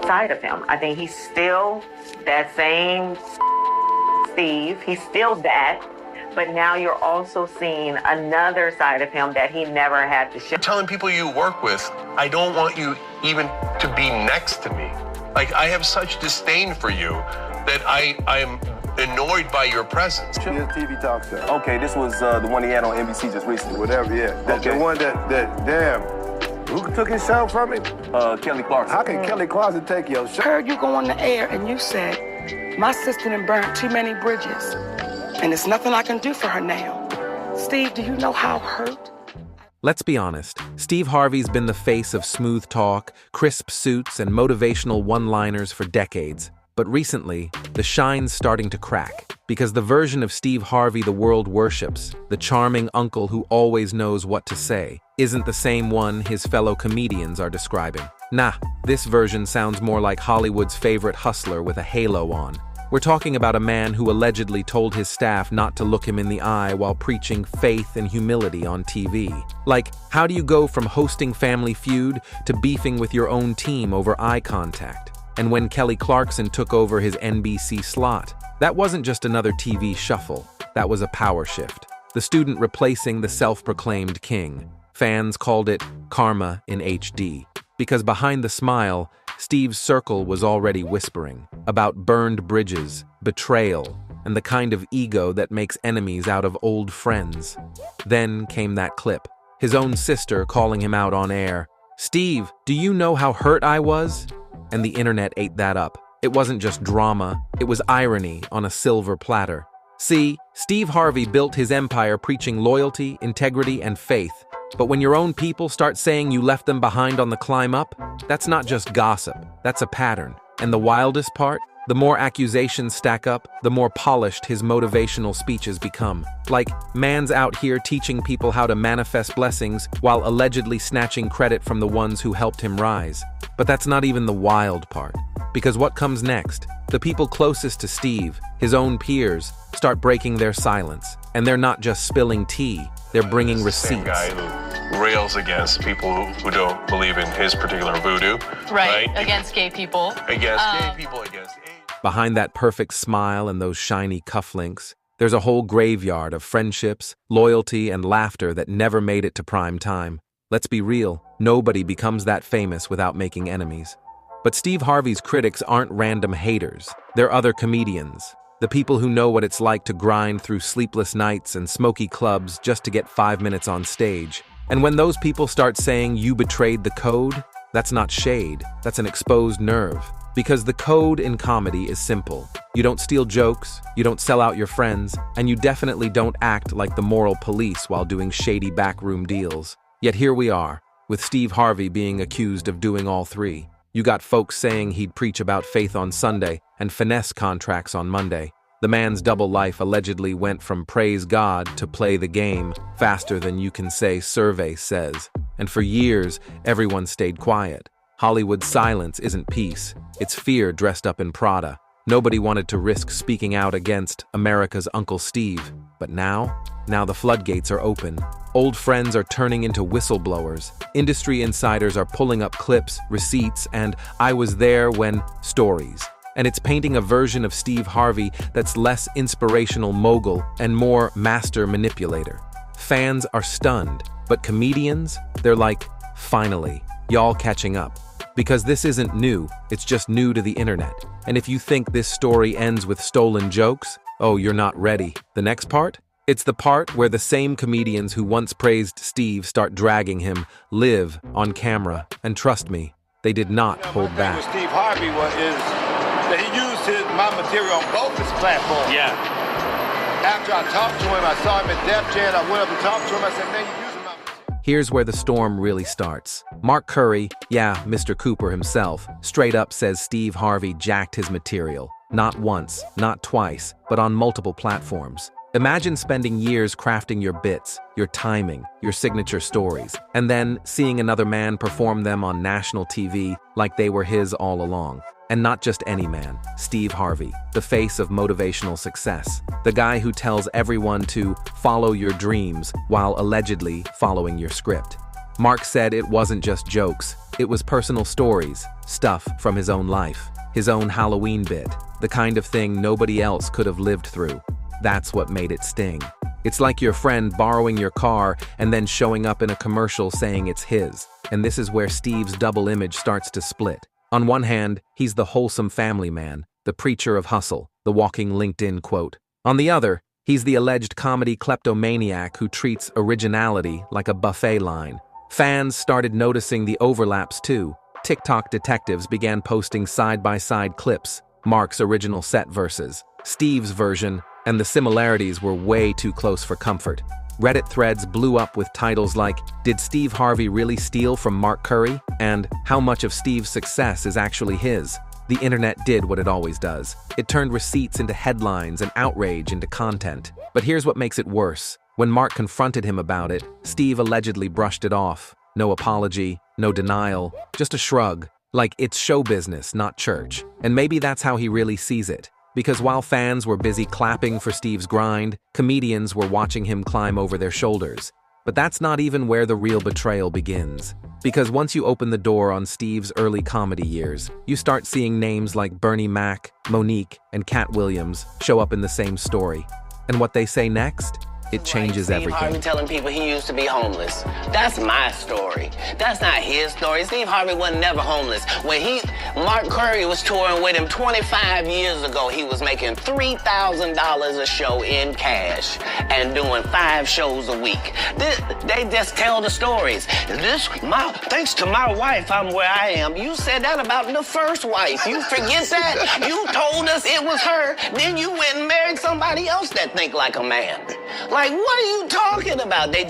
side of him. I think he's still that same Steve. He's still that. But now you're also seeing another side of him that he never had to show. Telling people you work with, I don't want you even to be next to me. Like, I have such disdain for you that I'm annoyed by your presence. His TV talk show. Okay, this was the one he had on NBC just recently. Whatever, yeah. The one that damn, who took his show from him? Kelly Clarkson. How can Kelly Clarkson take your show? I heard you go on the air and you said, my sister done burned too many bridges, and there's nothing I can do for her now. Steve, do you know how hurt? Let's be honest, Steve Harvey's been the face of smooth talk, crisp suits, and motivational one-liners for decades. But recently, the shine's starting to crack, because the version of Steve Harvey the world worships, the charming uncle who always knows what to say, isn't the same one his fellow comedians are describing. Nah, this version sounds more like Hollywood's favorite hustler with a halo on. We're talking about a man who allegedly told his staff not to look him in the eye while preaching faith and humility on TV. Like, how do you go from hosting Family Feud to beefing with your own team over eye contact? And when Kelly Clarkson took over his NBC slot, that wasn't just another TV shuffle, that was a power shift. The student replacing the self-proclaimed king. Fans called it karma in HD. Because behind the smile, Steve's circle was already whispering about burned bridges, betrayal, and the kind of ego that makes enemies out of old friends. Then came that clip, his own sister calling him out on air. "Steve, do you know how hurt I was?" And the internet ate that up. It wasn't just drama, it was irony on a silver platter. See, Steve Harvey built his empire preaching loyalty, integrity, and faith. But when your own people start saying you left them behind on the climb up, that's not just gossip, that's a pattern. And the wildest part? The more accusations stack up, the more polished his motivational speeches become. Like, man's out here teaching people how to manifest blessings while allegedly snatching credit from the ones who helped him rise. But that's not even the wild part. Because what comes next? The people closest to Steve, his own peers, start breaking their silence. And they're not just spilling tea, they're bringing receipts. Same guy who rails against people who don't believe in his particular voodoo. Right? Against gay people. Against gay people, against AIDS. Behind that perfect smile and those shiny cufflinks, there's a whole graveyard of friendships, loyalty, and laughter that never made it to prime time. Let's be real, nobody becomes that famous without making enemies. But Steve Harvey's critics aren't random haters. They're other comedians. The people who know what it's like to grind through sleepless nights and smoky clubs just to get 5 minutes on stage. And when those people start saying you betrayed the code, that's not shade, that's an exposed nerve. Because the code in comedy is simple. You don't steal jokes, you don't sell out your friends, and you definitely don't act like the moral police while doing shady backroom deals. Yet here we are, with Steve Harvey being accused of doing all three. You got folks saying he'd preach about faith on Sunday and finesse contracts on Monday. The man's double life allegedly went from praise God to play the game faster than you can say survey says. And for years, everyone stayed quiet. Hollywood's silence isn't peace, it's fear dressed up in Prada. Nobody wanted to risk speaking out against America's Uncle Steve. But now the floodgates are open. Old friends are turning into whistleblowers. Industry insiders are pulling up clips, receipts, and I was there when stories. And it's painting a version of Steve Harvey that's less inspirational mogul and more master manipulator. Fans are stunned, but comedians, they're like, finally, y'all catching up. Because this isn't new, it's just new to the internet. And if you think this story ends with stolen jokes, oh, you're not ready. The next part? It's the part where the same comedians who once praised Steve start dragging him live on camera. And trust me, they did not hold back. With Steve Harvey is that he used my material on both his platforms. Yeah. After I talked to him, I saw him at Def Jam, I went up and talked to him, I said, man, you're using my material. Here's where the storm really starts. Mark Curry, yeah, Mr. Cooper himself, straight up says Steve Harvey jacked his material. Not once, not twice, but on multiple platforms. Imagine spending years crafting your bits, your timing, your signature stories, and then seeing another man perform them on national TV like they were his all along. And not just any man, Steve Harvey, the face of motivational success, the guy who tells everyone to follow your dreams while allegedly following your script. Mark said it wasn't just jokes, it was personal stories, stuff from his own life, his own Halloween bit, the kind of thing nobody else could have lived through. That's what made it sting. It's like your friend borrowing your car and then showing up in a commercial saying it's his. And this is where Steve's double image starts to split. On one hand, he's the wholesome family man, the preacher of hustle, the walking LinkedIn quote. On the other, he's the alleged comedy kleptomaniac who treats originality like a buffet line. Fans started noticing the overlaps too. TikTok detectives began posting side-by-side clips, Mark's original set versus Steve's version, and the similarities were way too close for comfort. Reddit threads blew up with titles like, "Did Steve Harvey really steal from Mark Curry?" and "How much of Steve's success is actually his?" The internet did what it always does. It turned receipts into headlines and outrage into content. But here's what makes it worse. When Mark confronted him about it, Steve allegedly brushed it off. No apology, no denial, just a shrug. Like it's show business, not church. And maybe that's how he really sees it. Because while fans were busy clapping for Steve's grind, comedians were watching him climb over their shoulders. But that's not even where the real betrayal begins. Because once you open the door on Steve's early comedy years, you start seeing names like Bernie Mac, Monique, and Cat Williams show up in the same story. And what they say next? It changes everything. Steve Harvey telling people he used to be homeless. That's my story. That's not his story. Steve Harvey wasn't never homeless. When Mark Curry was touring with him 25 years ago, he was making $3,000 a show in cash and doing 5 shows a week. They just tell the stories. Thanks to my wife, I'm where I am. You said that about the first wife. You forget that? You told us it was her. Then you went and married somebody else that think like a man. Like, what are you talking about? They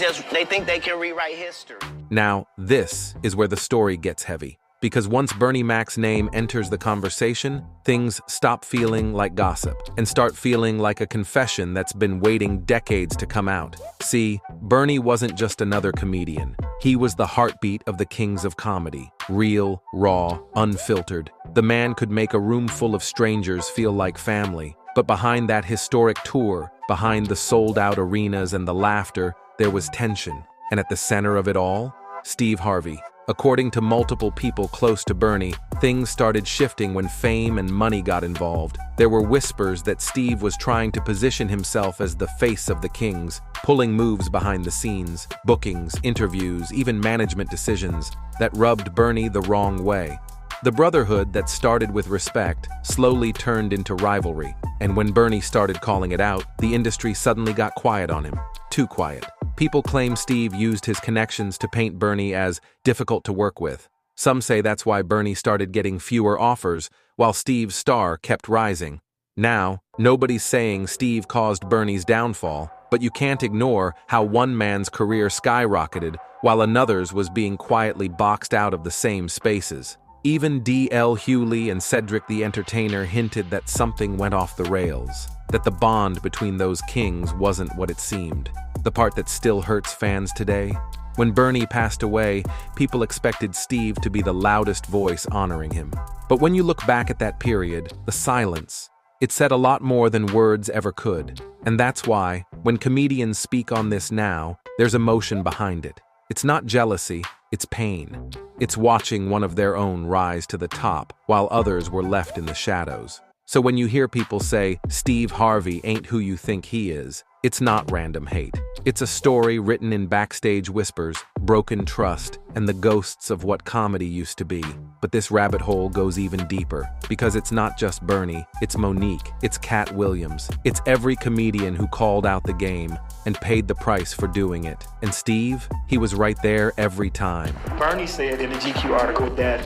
think they can rewrite history. Now, this is where the story gets heavy. Because once Bernie Mac's name enters the conversation, things stop feeling like gossip and start feeling like a confession that's been waiting decades to come out. See, Bernie wasn't just another comedian. He was the heartbeat of the kings of comedy. Real, raw, unfiltered. The man could make a room full of strangers feel like family. But behind that historic tour, behind the sold-out arenas and the laughter, there was tension. And at the center of it all, Steve Harvey. According to multiple people close to Bernie, things started shifting when fame and money got involved. There were whispers that Steve was trying to position himself as the face of the Kings, pulling moves behind the scenes, bookings, interviews, even management decisions that rubbed Bernie the wrong way. The brotherhood that started with respect slowly turned into rivalry, and when Bernie started calling it out, the industry suddenly got quiet on him. Too quiet. People claim Steve used his connections to paint Bernie as difficult to work with. Some say that's why Bernie started getting fewer offers, while Steve's star kept rising. Now, nobody's saying Steve caused Bernie's downfall, but you can't ignore how one man's career skyrocketed, while another's was being quietly boxed out of the same spaces. Even DL Hughley and Cedric the Entertainer hinted that something went off the rails, that the bond between those kings wasn't what it seemed. The part that still hurts fans today? When Bernie passed away, people expected Steve to be the loudest voice honoring him. But when you look back at that period, the silence, it said a lot more than words ever could. And that's why, when comedians speak on this now, there's emotion behind it. It's not jealousy, it's pain. It's watching one of their own rise to the top while others were left in the shadows. So when you hear people say, Steve Harvey ain't who you think he is, it's not random hate. It's a story written in backstage whispers, broken trust, and the ghosts of what comedy used to be. But this rabbit hole goes even deeper, because it's not just Bernie, it's Monique, it's Cat Williams, it's every comedian who called out the game and paid the price for doing it. And Steve, he was right there every time. Bernie said in the GQ article that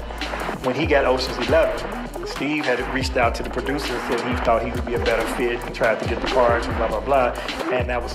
when he got Ocean's 11, Steve had reached out to the producer and said he thought he would be a better fit and tried to get the parts and blah, blah, blah. And that was...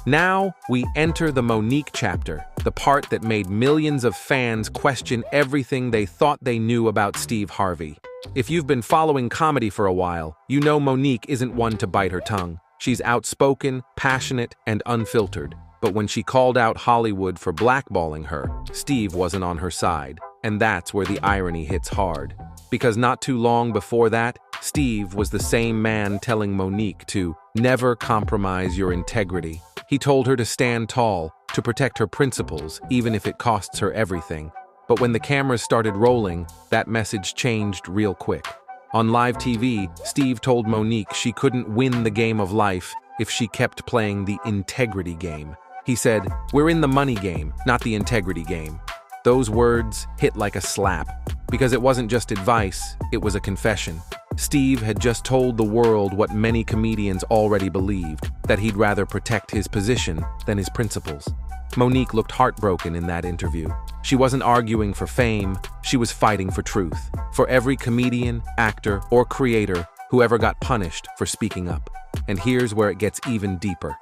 Now, we enter the Monique chapter, the part that made millions of fans question everything they thought they knew about Steve Harvey. If you've been following comedy for a while, you know Monique isn't one to bite her tongue. She's outspoken, passionate, and unfiltered. But when she called out Hollywood for blackballing her, Steve wasn't on her side. And that's where the irony hits hard. Because not too long before that, Steve was the same man telling Monique to never compromise your integrity. He told her to stand tall, to protect her principles, even if it costs her everything. But when the cameras started rolling, that message changed real quick. On live TV, Steve told Monique she couldn't win the game of life if she kept playing the integrity game. He said, "We're in the money game, not the integrity game." Those words hit like a slap, because it wasn't just advice, it was a confession. Steve had just told the world what many comedians already believed, that he'd rather protect his position than his principles. Monique looked heartbroken in that interview. She wasn't arguing for fame, she was fighting for truth. For every comedian, actor, or creator who ever got punished for speaking up. And here's where it gets even deeper.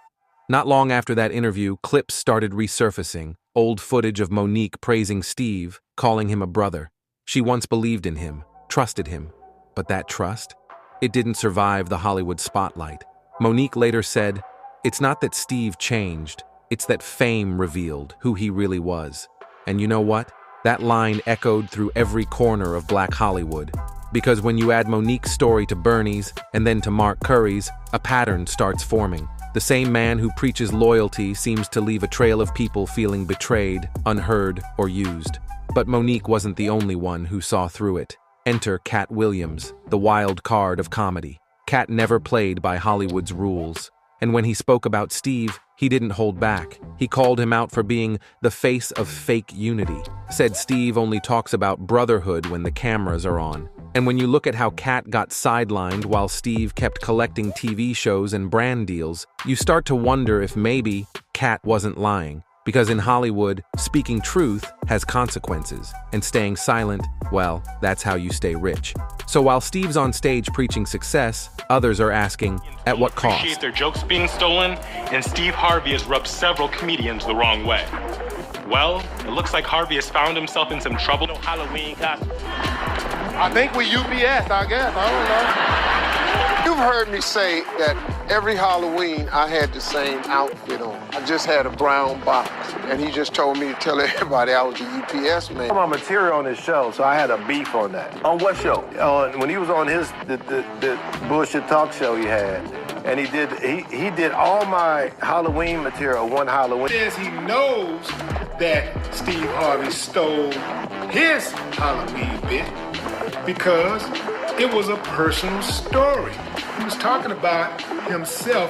Not long after that interview, clips started resurfacing, old footage of Monique praising Steve, calling him a brother. She once believed in him, trusted him. But that trust? It didn't survive the Hollywood spotlight. Monique later said, "It's not that Steve changed, it's that fame revealed who he really was." And you know what? That line echoed through every corner of Black Hollywood. Because when you add Monique's story to Bernie's and then to Mark Curry's, a pattern starts forming. The same man who preaches loyalty seems to leave a trail of people feeling betrayed, unheard, or used. But Monique wasn't the only one who saw through it. Enter Cat Williams, the wild card of comedy. Cat never played by Hollywood's rules. And when he spoke about Steve, he didn't hold back. He called him out for being the face of fake unity. Said Steve only talks about brotherhood when the cameras are on. And when you look at how Cat got sidelined while Steve kept collecting TV shows and brand deals, you start to wonder if maybe Cat wasn't lying. Because in Hollywood, speaking truth has consequences, and staying silent, well, that's how you stay rich. So while Steve's on stage preaching success, others are asking, at what cost? Appreciate their jokes being stolen, and Steve Harvey has rubbed several comedians the wrong way. Well, it looks like Harvey has found himself in some trouble. No Halloween costume. I think we UPS, I guess. I don't know. You've heard me say that every Halloween I had the same outfit on. I just had a brown box, and he just told me to tell everybody I was a UPS man. My material on his show, so I had a beef on that. On what show? When he was on the bullshit talk show he had, and he did all my Halloween material one Halloween. Says he knows that Steve Harvey stole his Halloween bit because it was a personal story. He was talking about himself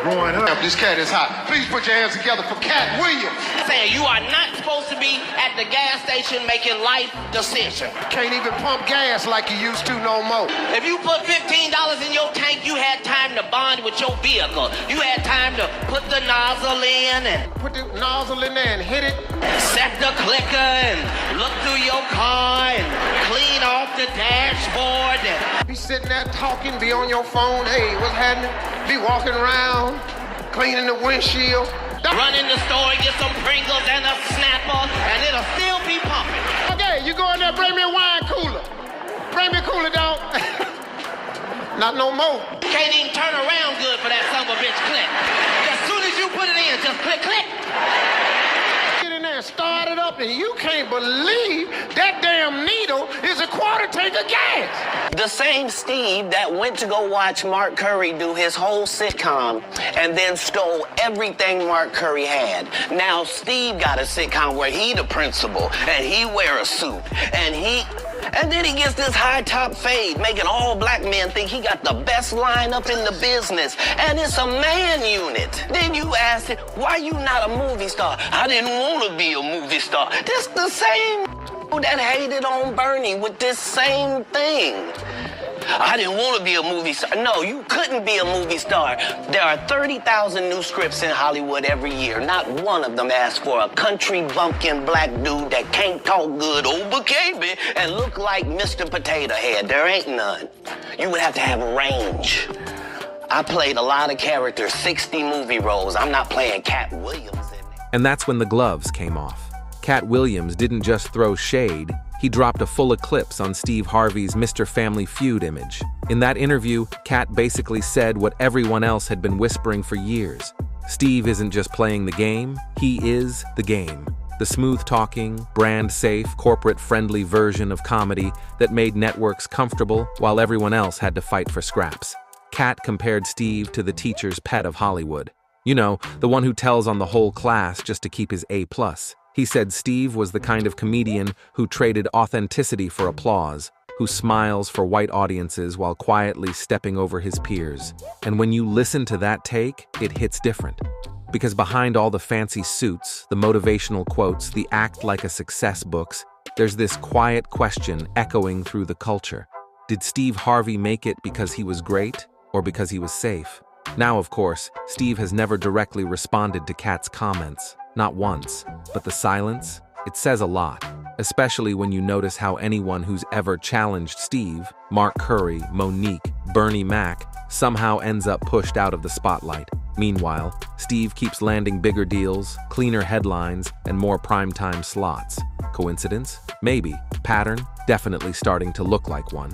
growing up. This cat is hot. Please put your hands together for Cat Williams. Saying you are not supposed to be at the gas station making life decisions. Can't even pump gas like you used to no more. If you put $15 in your tank, you had time to bond with your vehicle. You had time to put the nozzle in and put the nozzle in there and hit it. Set the clicker and look through your car and clean off the dashboard. Be sitting there talking, be on your phone. Hey, what's happening? Be walking around, cleaning the windshield. Run in the store and get some Pringles and a Snapper, and it'll still be pumping. Okay, you go in there, bring me a wine cooler. Bring me a cooler, dog. Not no more. Can't even turn around good for that son of a bitch click. As soon as you put it in, just click, click. Get in there and start it up, and you can't believe that damn needle is a quarter tank of gas. The same Steve that went to go watch Mark Curry do his whole sitcom and then stole everything Mark Curry had. Now Steve got a sitcom where he the principal and he wear a suit and then he gets this high top fade, making all black men think he got the best lineup in the business. And it's a man unit. Then you ask him, why you not a movie star? I didn't want to be a movie star. This the same that hated on Bernie with this same thing. I didn't want to be a movie star. No, you couldn't be a movie star. There are 30,000 new scripts in Hollywood every year. Not one of them asks for a country bumpkin black dude that can't talk good over KB and look like Mr. Potato Head. There ain't none. You would have to have range. I played a lot of characters, 60 movie roles. I'm not playing Cat Williams in there. And that's when the gloves came off. Cat Williams didn't just throw shade, he dropped a full eclipse on Steve Harvey's Mr. Family Feud image. In that interview, Cat basically said what everyone else had been whispering for years. Steve isn't just playing the game, he is the game. The smooth-talking, brand-safe, corporate-friendly version of comedy that made networks comfortable while everyone else had to fight for scraps. Cat compared Steve to the teacher's pet of Hollywood. You know, the one who tells on the whole class just to keep his A+. He said Steve was the kind of comedian who traded authenticity for applause, who smiles for white audiences while quietly stepping over his peers. And when you listen to that take, it hits different. Because behind all the fancy suits, the motivational quotes, the act like a success books, there's this quiet question echoing through the culture. Did Steve Harvey make it because he was great or because he was safe? Now, of course, Steve has never directly responded to Kat's comments. Not once, but the silence, it says a lot, especially when you notice how anyone who's ever challenged Steve, Mark Curry, Monique, Bernie Mac, somehow ends up pushed out of the spotlight. Meanwhile, Steve keeps landing bigger deals, cleaner headlines, and more primetime slots. Coincidence? Maybe. Pattern? Definitely starting to look like one.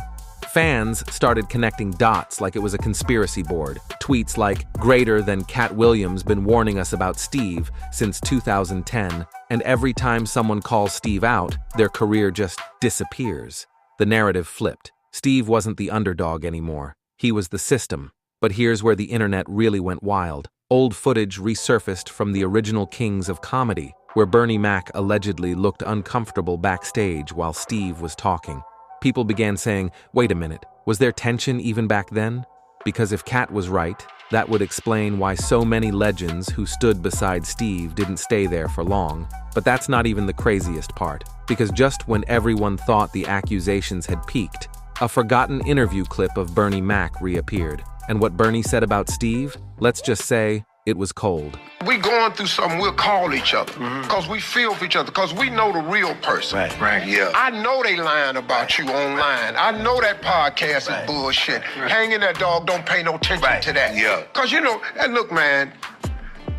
Fans started connecting dots like it was a conspiracy board. Tweets like, "Greater than Cat Williams been warning us about Steve since 2010, and every time someone calls Steve out, their career just disappears." The narrative flipped. Steve wasn't the underdog anymore. He was the system. But here's where the internet really went wild. Old footage resurfaced from the original Kings of Comedy, where Bernie Mac allegedly looked uncomfortable backstage while Steve was talking. People began saying, wait a minute, was there tension even back then? Because if Kat was right, that would explain why so many legends who stood beside Steve didn't stay there for long. But that's not even the craziest part, because just when everyone thought the accusations had peaked, a forgotten interview clip of Bernie Mac reappeared. And what Bernie said about Steve, let's just say, it was cold. We going through something, we'll call each other because we feel for each other, because we know the real person. Right, yeah. I know they lying about you online. I know that podcast is bullshit. Hanging that dog, don't pay no attention to that. Yeah. Because, you know, and look, man,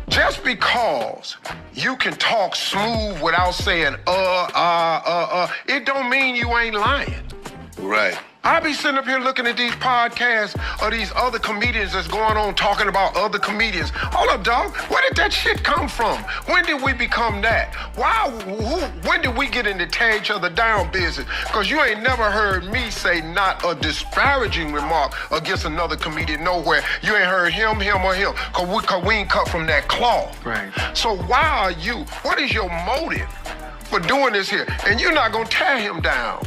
just because you can talk smooth without saying, it don't mean you ain't lying. Right. I be sitting up here looking at these podcasts of these other comedians that's going on talking about other comedians. Hold up, dog. Where did that shit come from? When did we become that? When did we get into tear each other down business? Because you ain't never heard me say not a disparaging remark against another comedian nowhere. You ain't heard him or him. Because we ain't cut from that cloth. Right. So what is your motive for doing this here? And you're not going to tear him down.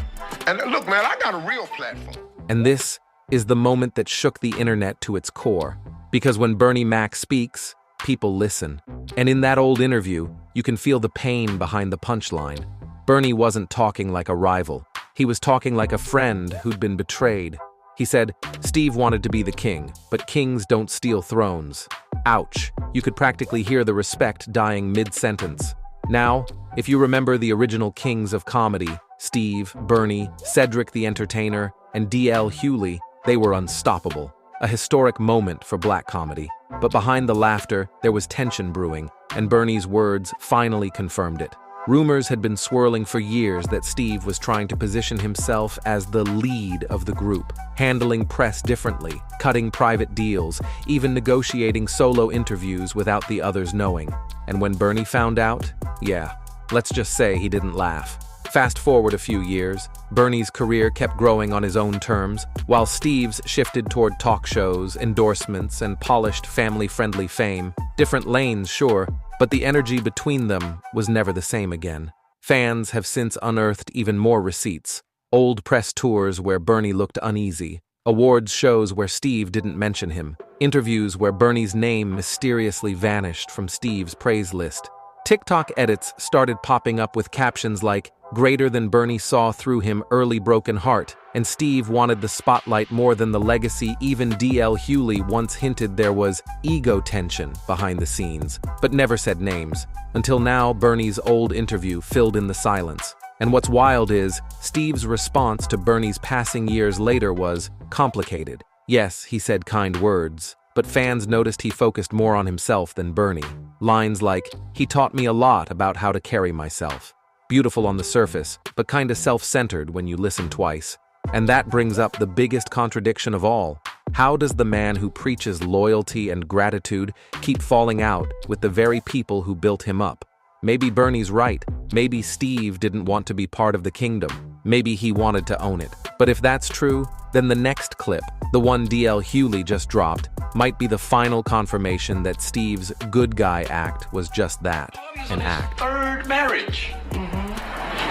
And look, man, I got a real platform. And this is the moment that shook the internet to its core. Because when Bernie Mac speaks, people listen. And in that old interview, you can feel the pain behind the punchline. Bernie wasn't talking like a rival. He was talking like a friend who'd been betrayed. He said, Steve wanted to be the king, but kings don't steal thrones. Ouch. You could practically hear the respect dying mid-sentence. Now, if you remember the original Kings of Comedy, Steve, Bernie, Cedric the Entertainer, and DL Hughley, they were unstoppable. A historic moment for black comedy. But behind the laughter, there was tension brewing, and Bernie's words finally confirmed it. Rumors had been swirling for years that Steve was trying to position himself as the lead of the group, handling press differently, cutting private deals, even negotiating solo interviews without the others knowing. And when Bernie found out, yeah, let's just say he didn't laugh. Fast forward a few years, Bernie's career kept growing on his own terms, while Steve's shifted toward talk shows, endorsements, and polished family-friendly fame. Different lanes, sure, but the energy between them was never the same again. Fans have since unearthed even more receipts. Old press tours where Bernie looked uneasy, awards shows where Steve didn't mention him, interviews where Bernie's name mysteriously vanished from Steve's praise list. TikTok edits started popping up with captions like, "Greater than Bernie saw through him early broken heart," and Steve wanted the spotlight more than the legacy. Even DL Hughley once hinted there was ego tension behind the scenes, but never said names. Until now, Bernie's old interview filled in the silence. And what's wild is, Steve's response to Bernie's passing years later was complicated. Yes, he said kind words, but fans noticed he focused more on himself than Bernie. Lines like, "He taught me a lot about how to carry myself." Beautiful on the surface, but kinda self-centered when you listen twice. And that brings up the biggest contradiction of all. How does the man who preaches loyalty and gratitude keep falling out with the very people who built him up? Maybe Bernie's right. Maybe Steve didn't want to be part of the kingdom. Maybe he wanted to own it. But if that's true, Then the next clip, the one DL Hughley just dropped, might be the final confirmation that Steve's good guy act was just that, an act. Third marriage.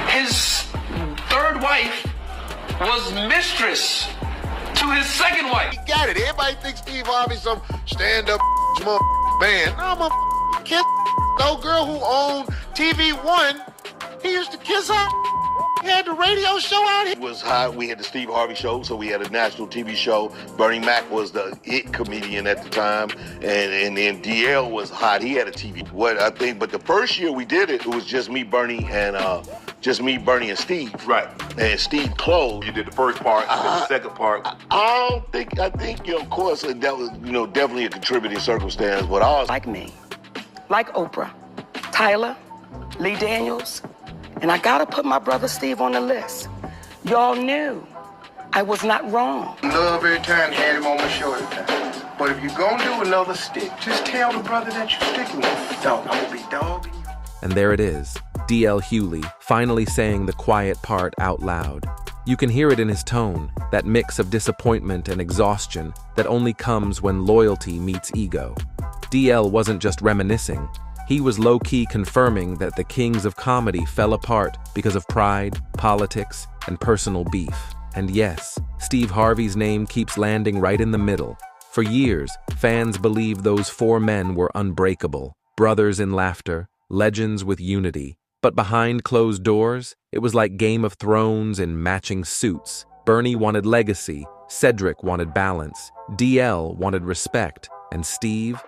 His third wife was mistress to his second wife. He got it. Everybody thinks Steve Harvey some stand-up man. No, I'm a kiss. No girl who owned TV One. He used to kiss her. He had the radio show out here. It was hot. We had the Steve Harvey show, so we had a national TV show. Bernie Mac was the hit comedian at the time, and then DL was hot. He had a TV. But the first year we did it, it was just me, Bernie, and Steve. Right. And Steve closed. You did the first part, and then the second part. I think, of course, that was, definitely a contributing circumstance. But I was like me, like Oprah, Tyler, Lee Daniels. And I gotta put my brother Steve on the list. Y'all knew I was not wrong. Love every time, had him on my shoulder time. But if you're gonna do another stick, just tell the brother that you're sticking with. Dog, I'm gonna be dogging you. And there it is, DL Hughley finally saying the quiet part out loud. You can hear it in his tone, that mix of disappointment and exhaustion that only comes when loyalty meets ego. DL wasn't just reminiscing. He was low-key confirming that the kings of comedy fell apart because of pride, politics, and personal beef. And yes, Steve Harvey's name keeps landing right in the middle. For years, fans believed those four men were unbreakable, brothers in laughter, legends with unity. But behind closed doors, it was like Game of Thrones in matching suits. Bernie wanted legacy, Cedric wanted balance, DL wanted respect, and Steve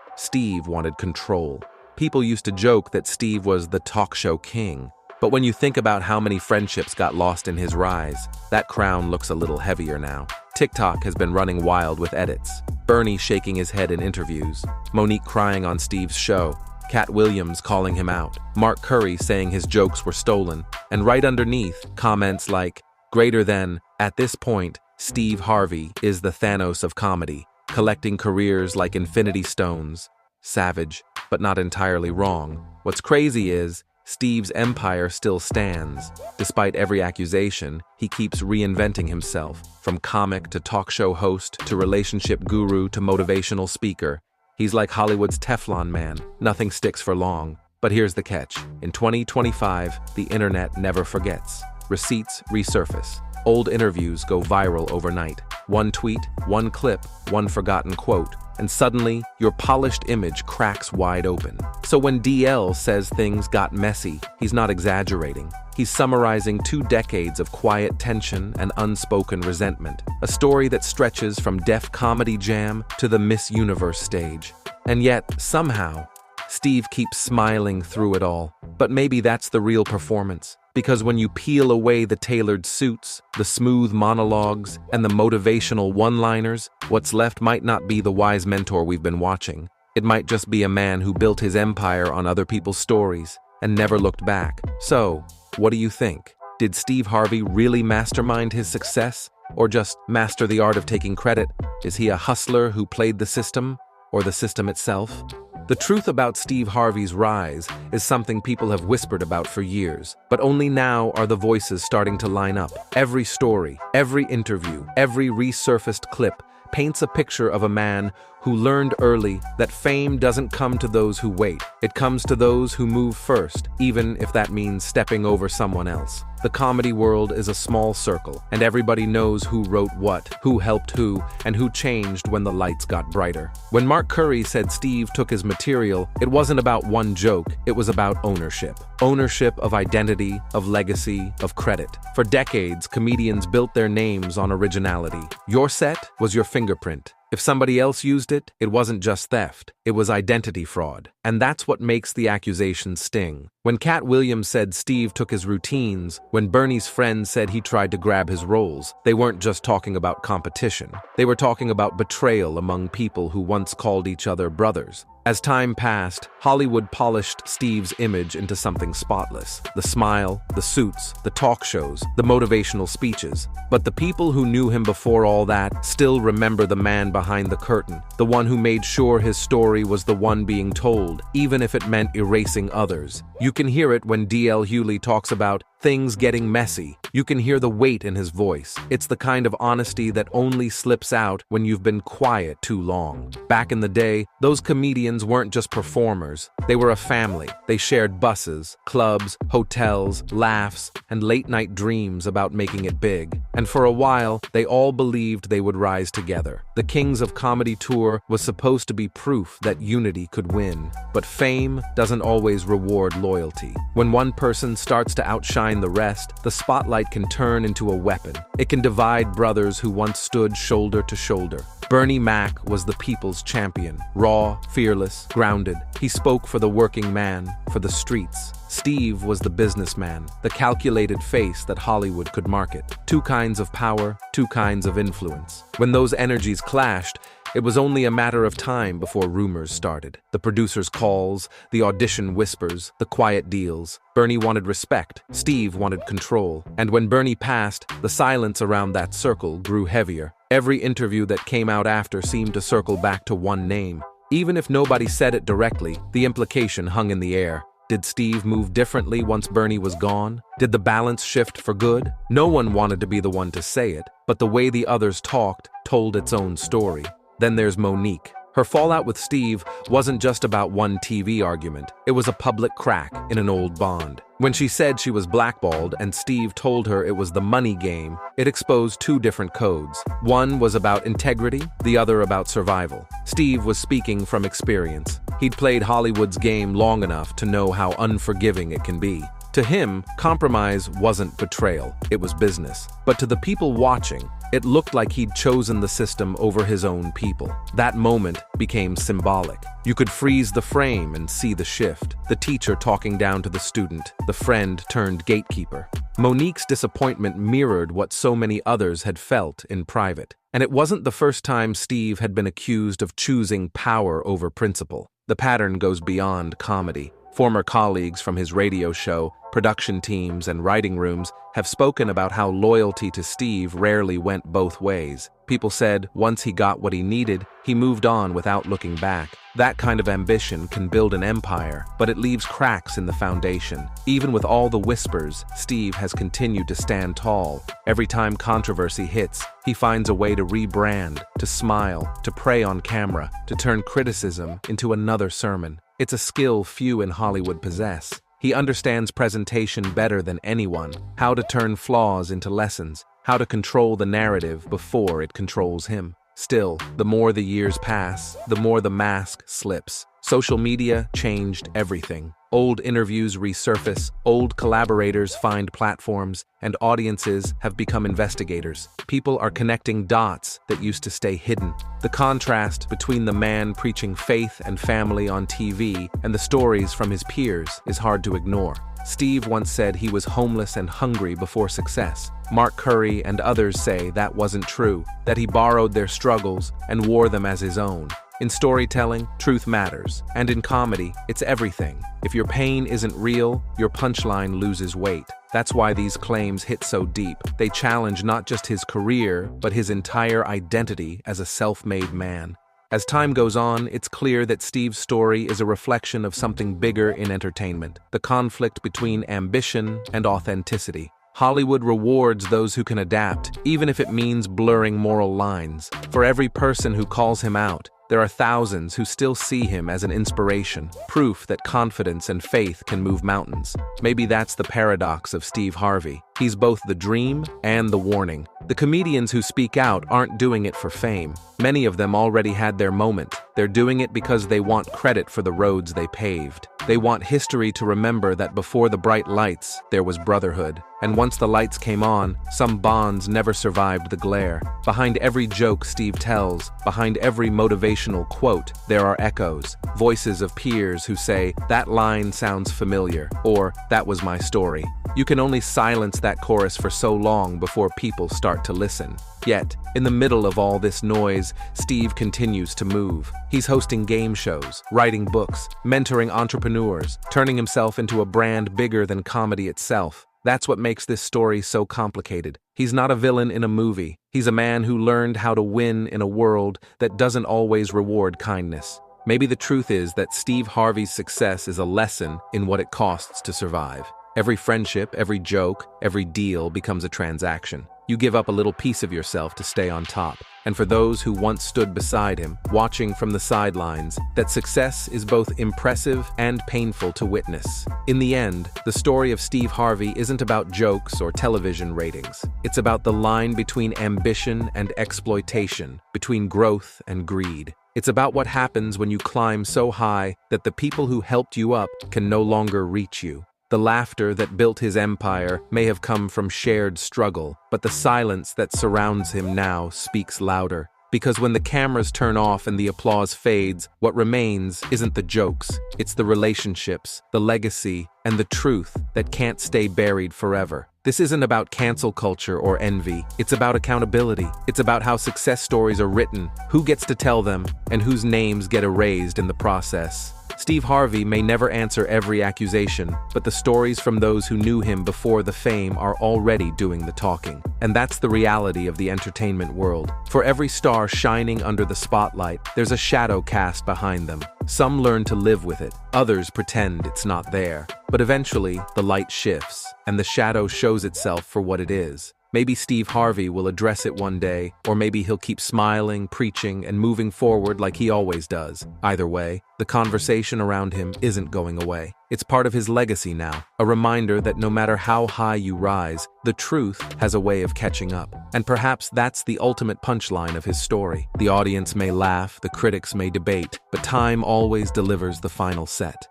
wanted control. People used to joke that Steve was the talk show king. But when you think about how many friendships got lost in his rise, that crown looks a little heavier now. TikTok has been running wild with edits. Bernie shaking his head in interviews, Monique crying on Steve's show, Cat Williams calling him out, Mark Curry saying his jokes were stolen, and right underneath, comments like, greater than, at this point, Steve Harvey is the Thanos of comedy, collecting careers like Infinity Stones. Savage, but not entirely wrong. What's crazy is, Steve's empire still stands. Despite every accusation, he keeps reinventing himself, from comic to talk show host to relationship guru to motivational speaker. He's like Hollywood's Teflon man, nothing sticks for long. But here's the catch. In 2025, the internet never forgets. Receipts resurface. Old interviews go viral overnight. One tweet, one clip, one forgotten quote, and suddenly, your polished image cracks wide open. So when DL says things got messy, he's not exaggerating. He's summarizing 2 decades of quiet tension and unspoken resentment, a story that stretches from Def Comedy Jam to the Miss Universe stage. And yet, somehow, Steve keeps smiling through it all. But maybe that's the real performance. Because when you peel away the tailored suits, the smooth monologues, and the motivational one-liners, what's left might not be the wise mentor we've been watching. It might just be a man who built his empire on other people's stories and never looked back. So, what do you think? Did Steve Harvey really mastermind his success? Or just master the art of taking credit? Is he a hustler who played the system? Or the system itself? The truth about Steve Harvey's rise is something people have whispered about for years, but only now are the voices starting to line up. Every story, every interview, every resurfaced clip paints a picture of a man who learned early that fame doesn't come to those who wait. It comes to those who move first, even if that means stepping over someone else. The comedy world is a small circle, and everybody knows who wrote what, who helped who, and who changed when the lights got brighter. When Mark Curry said Steve took his material, it wasn't about one joke, it was about ownership. Ownership of identity, of legacy, of credit. For decades, comedians built their names on originality. Your set was your fingerprint. If somebody else used it, it wasn't just theft, it was identity fraud. And that's what makes the accusations sting. When Cat Williams said Steve took his routines, when Bernie's friends said he tried to grab his roles, they weren't just talking about competition. They were talking about betrayal among people who once called each other brothers. As time passed, Hollywood polished Steve's image into something spotless. The smile, the suits, the talk shows, the motivational speeches. But the people who knew him before all that still remember the man behind the curtain, the one who made sure his story was the one being told, even if it meant erasing others. You can hear it when DL Hughley talks about things getting messy. You can hear the weight in his voice. It's the kind of honesty that only slips out when you've been quiet too long. Back in the day, those comedians weren't just performers. They were a family. They shared buses, clubs, hotels, laughs, and late-night dreams about making it big. And for a while, they all believed they would rise together. The Kings of Comedy tour was supposed to be proof that unity could win. But fame doesn't always reward loyalty. When one person starts to outshine the rest, the spotlight can turn into a weapon. It can divide brothers who once stood shoulder to shoulder. Bernie Mac was the people's champion. Raw, fearless, grounded. He spoke for the working man, for the streets. Steve was the businessman, the calculated face that Hollywood could market. Two kinds of power, two kinds of influence. When those energies clashed, it was only a matter of time before rumors started. The producer's calls, the audition whispers, the quiet deals. Bernie wanted respect, Steve wanted control. And when Bernie passed, the silence around that circle grew heavier. Every interview that came out after seemed to circle back to one name. Even if nobody said it directly, the implication hung in the air. Did Steve move differently once Bernie was gone? Did the balance shift for good? No one wanted to be the one to say it, but the way the others talked told its own story. Then there's Monique. Her fallout with Steve wasn't just about one TV argument. It was a public crack in an old bond. When she said she was blackballed and Steve told her it was the money game, it exposed two different codes. One was about integrity, the other about survival. Steve was speaking from experience. He'd played Hollywood's game long enough to know how unforgiving it can be. To him, compromise wasn't betrayal, it was business. But to the people watching, it looked like he'd chosen the system over his own people. That moment became symbolic. You could freeze the frame and see the shift. The teacher talking down to the student, the friend turned gatekeeper. Monique's disappointment mirrored what so many others had felt in private. And it wasn't the first time Steve had been accused of choosing power over principle. The pattern goes beyond comedy. Former colleagues from his radio show, production teams, and writing rooms have spoken about how loyalty to Steve rarely went both ways. People said once he got what he needed, he moved on without looking back. That kind of ambition can build an empire, but it leaves cracks in the foundation. Even with all the whispers, Steve has continued to stand tall. Every time controversy hits, he finds a way to rebrand, to smile, to pray on camera, to turn criticism into another sermon. It's a skill few in Hollywood possess. He understands presentation better than anyone, how to turn flaws into lessons, how to control the narrative before it controls him. Still, the more the years pass, the more the mask slips. Social media changed everything. Old interviews resurface, old collaborators find platforms, and audiences have become investigators. People are connecting dots that used to stay hidden. The contrast between the man preaching faith and family on TV and the stories from his peers is hard to ignore. Steve once said he was homeless and hungry before success. Mark Curry and others say that wasn't true, that he borrowed their struggles and wore them as his own. In storytelling, truth matters, and in comedy, it's everything. If your pain isn't real, your punchline loses weight. That's why these claims hit so deep. They challenge not just his career, but his entire identity as a self-made man. As time goes on, it's clear that Steve's story is a reflection of something bigger in entertainment, the conflict between ambition and authenticity. Hollywood rewards those who can adapt, even if it means blurring moral lines. For every person who calls him out, there are thousands who still see him as an inspiration, proof that confidence and faith can move mountains. Maybe that's the paradox of Steve Harvey. He's both the dream and the warning. The comedians who speak out aren't doing it for fame. Many of them already had their moment. They're doing it because they want credit for the roads they paved. They want history to remember that before the bright lights, there was brotherhood. And once the lights came on, some bonds never survived the glare. Behind every joke Steve tells, behind every motivational quote, there are echoes, voices of peers who say, "That line sounds familiar," or "That was my story." You can only silence that chorus for so long before people start to listen. Yet, in the middle of all this noise, Steve continues to move. He's hosting game shows, writing books, mentoring entrepreneurs, turning himself into a brand bigger than comedy itself. That's what makes this story so complicated. He's not a villain in a movie. He's a man who learned how to win in a world that doesn't always reward kindness. Maybe the truth is that Steve Harvey's success is a lesson in what it costs to survive. Every friendship, every joke, every deal becomes a transaction. You give up a little piece of yourself to stay on top. And for those who once stood beside him, watching from the sidelines, that success is both impressive and painful to witness. In the end, the story of Steve Harvey isn't about jokes or television ratings. It's about the line between ambition and exploitation, between growth and greed. It's about what happens when you climb so high that the people who helped you up can no longer reach you. The laughter that built his empire may have come from shared struggle, but the silence that surrounds him now speaks louder. Because when the cameras turn off and the applause fades, what remains isn't the jokes, it's the relationships, the legacy, and the truth that can't stay buried forever. This isn't about cancel culture or envy, it's about accountability. It's about how success stories are written, who gets to tell them, and whose names get erased in the process. Steve Harvey may never answer every accusation, but the stories from those who knew him before the fame are already doing the talking. And that's the reality of the entertainment world. For every star shining under the spotlight, there's a shadow cast behind them. Some learn to live with it, others pretend it's not there. But eventually, the light shifts, and the shadow shows itself for what it is. Maybe Steve Harvey will address it one day, or maybe he'll keep smiling, preaching, and moving forward like he always does. Either way, the conversation around him isn't going away. It's part of his legacy now, a reminder that no matter how high you rise, the truth has a way of catching up. And perhaps that's the ultimate punchline of his story. The audience may laugh, the critics may debate, but time always delivers the final set.